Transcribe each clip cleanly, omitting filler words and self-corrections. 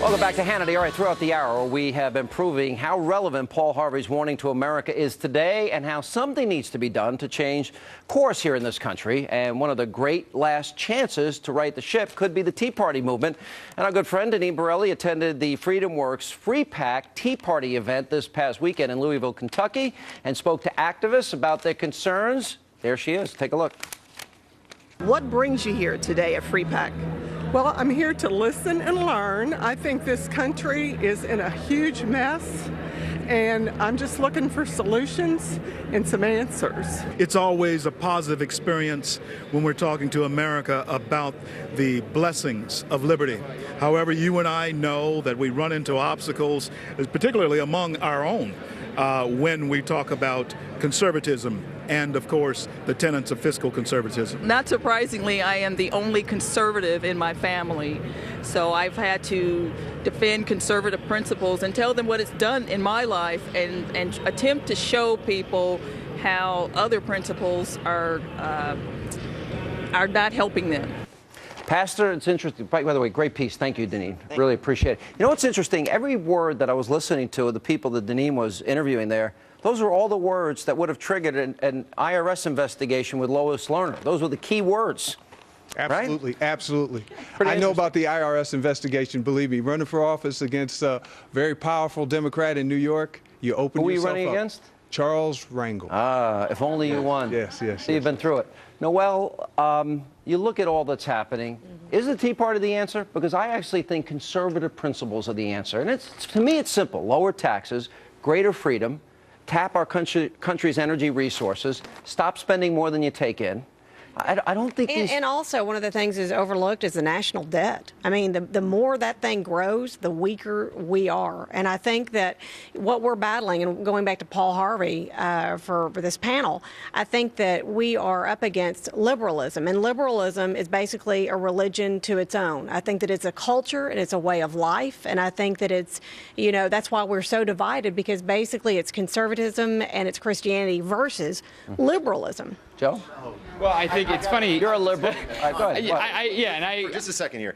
Welcome back to Hannity. All right, throughout the hour, we have been proving how relevant Paul Harvey's warning to America is today and how something needs to be done to change course here in this country. And one of the great last chances to right the ship could be the Tea Party movement. And our good friend Deneen Borelli attended the Freedom Works Free Pack Tea Party event this past weekend in Louisville, Kentucky, and spoke to activists about their concerns. There she is. Take a look. What brings you here today at Free Pack? Well, I'm here to listen and learn. I think this country is in a huge mess, and I'm just looking for solutions and some answers. It's always a positive experience when we're talking to America about the blessings of liberty. However, you and I know that we run into obstacles, particularly among our own, when we talk about conservatism and, of course, the tenets of fiscal conservatism. Not surprisingly, I am the only conservative in my family, so I've had to defend conservative principles and tell them what it's done in my life and attempt to show people how other principles are not helping them. Pastor, it's interesting. By the way, great piece. Thank you, Deneen. Really appreciate it. You know what's interesting? Every word that I was listening to, the people that Deneen was interviewing there, those were all the words that would have triggered an IRS investigation with Lois Lerner. Those were the key words. Absolutely, right? absolutely. I know about the IRS investigation, believe me. Running for office against a very powerful Democrat in New York, you open yourself up. Who were you running against? Charles Rangel. Ah, if only you won. Yes, yes. So you've been through it. Noel, you look at all that's happening. Is the Tea Party the answer? Because I actually think conservative principles are the answer. And to me, it's simple. Lower taxes, greater freedom, tap our country's energy resources, stop spending more than you take in. I don't think and also, one of the things is overlooked is the national debt. I mean, the more that thing grows, the weaker we are. And I think that what we're battling, and going back to Paul Harvey for this panel, I think that we are up against liberalism. And liberalism is basically a religion to its own. I think that it's a culture and it's a way of life. And I think that it's, you know, that's why we're so divided, because basically it's conservatism and it's Christianity versus liberalism. Joe? Well, I think it's funny. You're a liberal. Go ahead. For just a second here.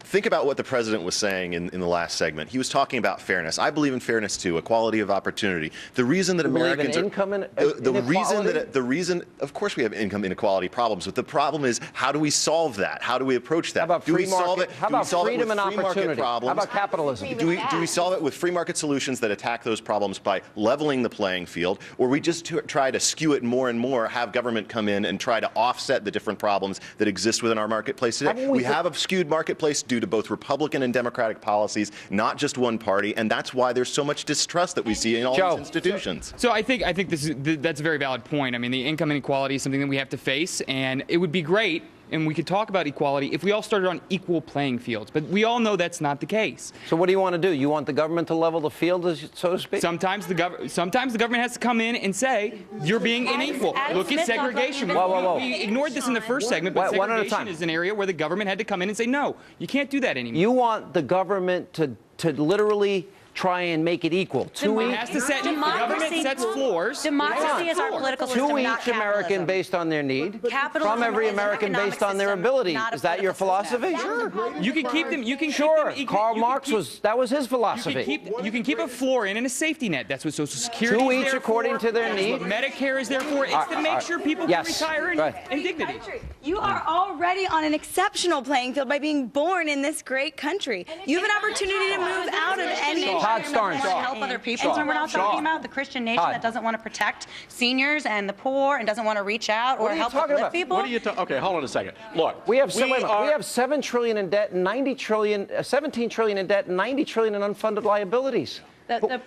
Think about what the president was saying in the last segment. He was talking about fairness. I believe in fairness too, equality of opportunity. The reason that Americans are the reason, of course, we have income inequality problems, but the problem is, how do we solve that? How do we approach that? How about free market? How about freedom and opportunity? How about capitalism? Do we solve it with free market solutions that attack those problems by leveling the playing field, or we just try to skew it more and more, have government come in and try to offset the different problems that exist within our marketplace today? We have a skewed marketplace due to both Republican and Democratic policies, not just one party, and that's why there's so much distrust that we see in all these institutions. So I think that's a very valid point. I mean, the income inequality is something that we have to face, and it would be great, and we could talk about equality if we all started on equal playing fields. But we all know that's not the case. So what do you want to do? You want the government to level the field, so to speak? Sometimes the government has to come in and say, you're being unequal. Look at segregation. Whoa. We ignored this in the first segment, but segregation is an area where the government had to come in and say, no, you can't do that anymore. You want the government to literally try and make it equal. The government sets floors. Democracy is our political system, to not each American based on their need. From every American based on their ability. Is that your philosophy? Sure. You can keep them. You can sure. Karl Marx that was his philosophy. You can keep a floor in and a safety net. That's what Social Security is there for. To each according to their need. That's what Medicare is there for. It's to make sure people can retire in dignity. You are already on an exceptional playing field by being born in this great country. You have an opportunity to move out of any. Todd Starnes. Help other people. And we're not talking about the Christian nation that doesn't want to protect seniors and the poor and doesn't want to reach out or help uplift people. What are you talking? Okay, hold on a second. Look, we have $7 trillion in debt, and $17 trillion in debt, and $90 trillion in unfunded liabilities.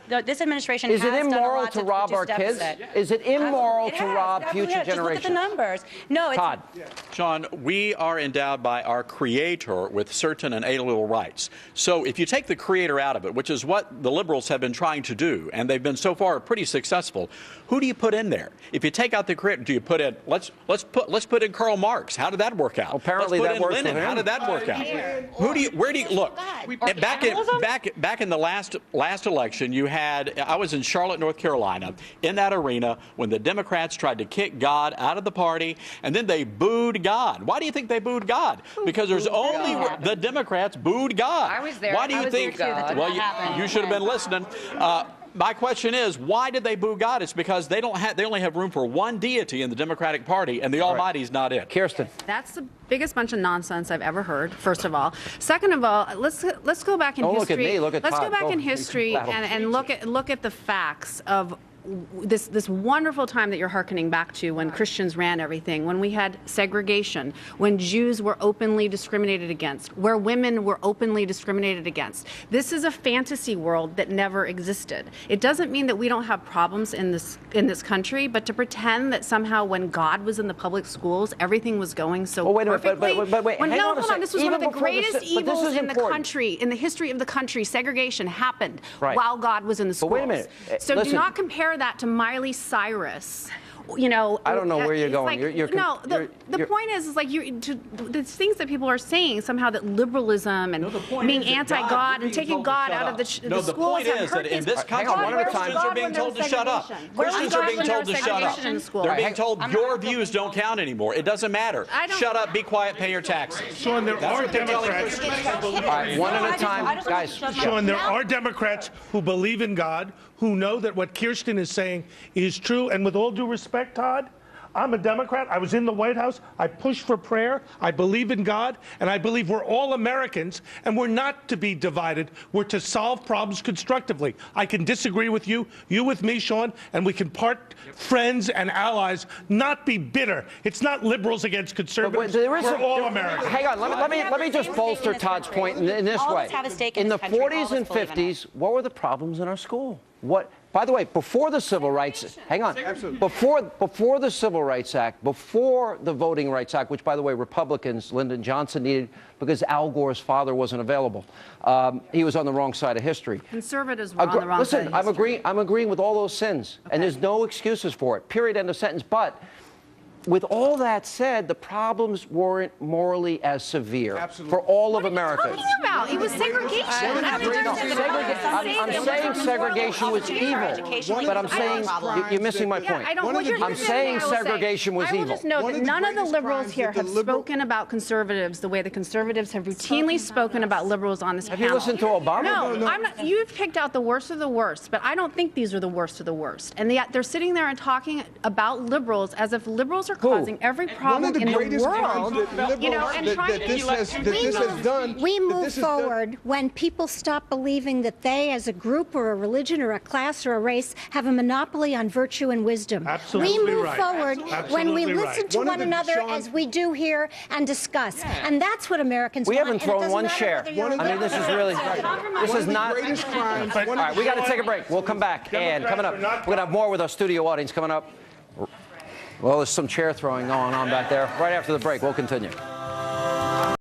This administration is it immoral to rob our kids? Is it immoral to rob future generations? Just look at the numbers. No, it's Todd. Sean, we are endowed by our Creator with certain inalienable rights. So if you take the Creator out of it, which is what the liberals have been trying to do, and they've been so far pretty successful, who do you put in there? If you take out the Creator, do you put in? Let's put in Karl Marx. How did that work out? Apparently that worked for him. How did that work out? Where do you look? Back in the last election. election, I was in Charlotte, North Carolina, in that arena when the Democrats tried to kick God out of the party, and then they booed God. Why do you think they booed God? Because there's only the Democrats booed God. I was there. Why do you think? Well, you should have been listening. My question is, why did they boo God? It's because they only have room for one deity in the Democratic Party, and the Almighty's not it. Kirsten. That's the biggest bunch of nonsense I've ever heard, first of all. Second of all, let's go back in history. Look at me, look at Let's Todd. go back in history and look at the facts of this wonderful time that you're hearkening back to, when Christians ran everything, when we had segregation, when Jews were openly discriminated against, where women were openly discriminated against. This is a fantasy world that never existed. It doesn't mean that we don't have problems in this country, but to pretend that somehow when God was in the public schools, everything was going so perfectly. But wait, hang on a second. This was one of the greatest evils in the country, in the history of the country. Segregation happened while God was in the schools. But wait a minute. So do not compare that to Miley Cyrus. You know, I don't know where you're going. Like, the point is like the things that people are saying somehow, that liberalism and being anti-God and taking God out of the schools. The point is that in this country, Christians are being told to shut up. Christians are being told to shut up. They're being told your views don't count anymore. It doesn't matter. Shut up, be quiet, pay your taxes. Sean, there are Democrats. All right, one at a time, guys. Sean, there are Democrats who believe in God, who know that what Kirsten is saying is true. And with all due respect, Todd, I'm a Democrat. I was in the White House. I pushed for prayer. I believe in God. And I believe we're all Americans. And we're not to be divided. We're to solve problems constructively. I can disagree with you, you with me, Sean, and we can part friends and allies, not be bitter. It's not liberals against conservatives. We're all Americans. Hang on. Let me just bolster Todd's point in this way. In the 40s and 50s, what were the problems in our school? By the way, before the Civil Rights, hang on, before the Civil Rights Act, before the Voting Rights Act, which, by the way, Republicans, Lyndon Johnson needed because Al Gore's father wasn't available. He was on the wrong side of history. Conservatives were on the wrong side of history. Listen, I'm agreeing with all those sins, and there's no excuses for it, period, end of sentence. But with all that said, the problems weren't morally as severe for all of America. What are you talking about? It was segregation. I'm saying segregation was evil, but I'm saying you're missing my point. I'm saying segregation was evil. I will just note that none of the liberals here have spoken about conservatives the way the conservatives have routinely spoken about liberals on this panel. Have you listened to Obama? No, I'm not. You've picked out the worst of the worst, but I don't think these are the worst of the worst. And yet they're sitting there and talking about liberals as if liberals are causing every problem in the world, you know, and trying to We move forward when people stop believing that they, as a group or a religion or a class or a race, have a monopoly on virtue and wisdom. Absolutely we move right. forward when we listen to one another Sean, as we do here and discuss. And that's what Americans we want. haven't thrown one chair. I mean, this is really, this is not. All right, we got to take a break. We'll come back. And coming up, we're going to have more with our studio audience coming up. Well, there's some chair throwing going on back there. Right after the break, we'll continue.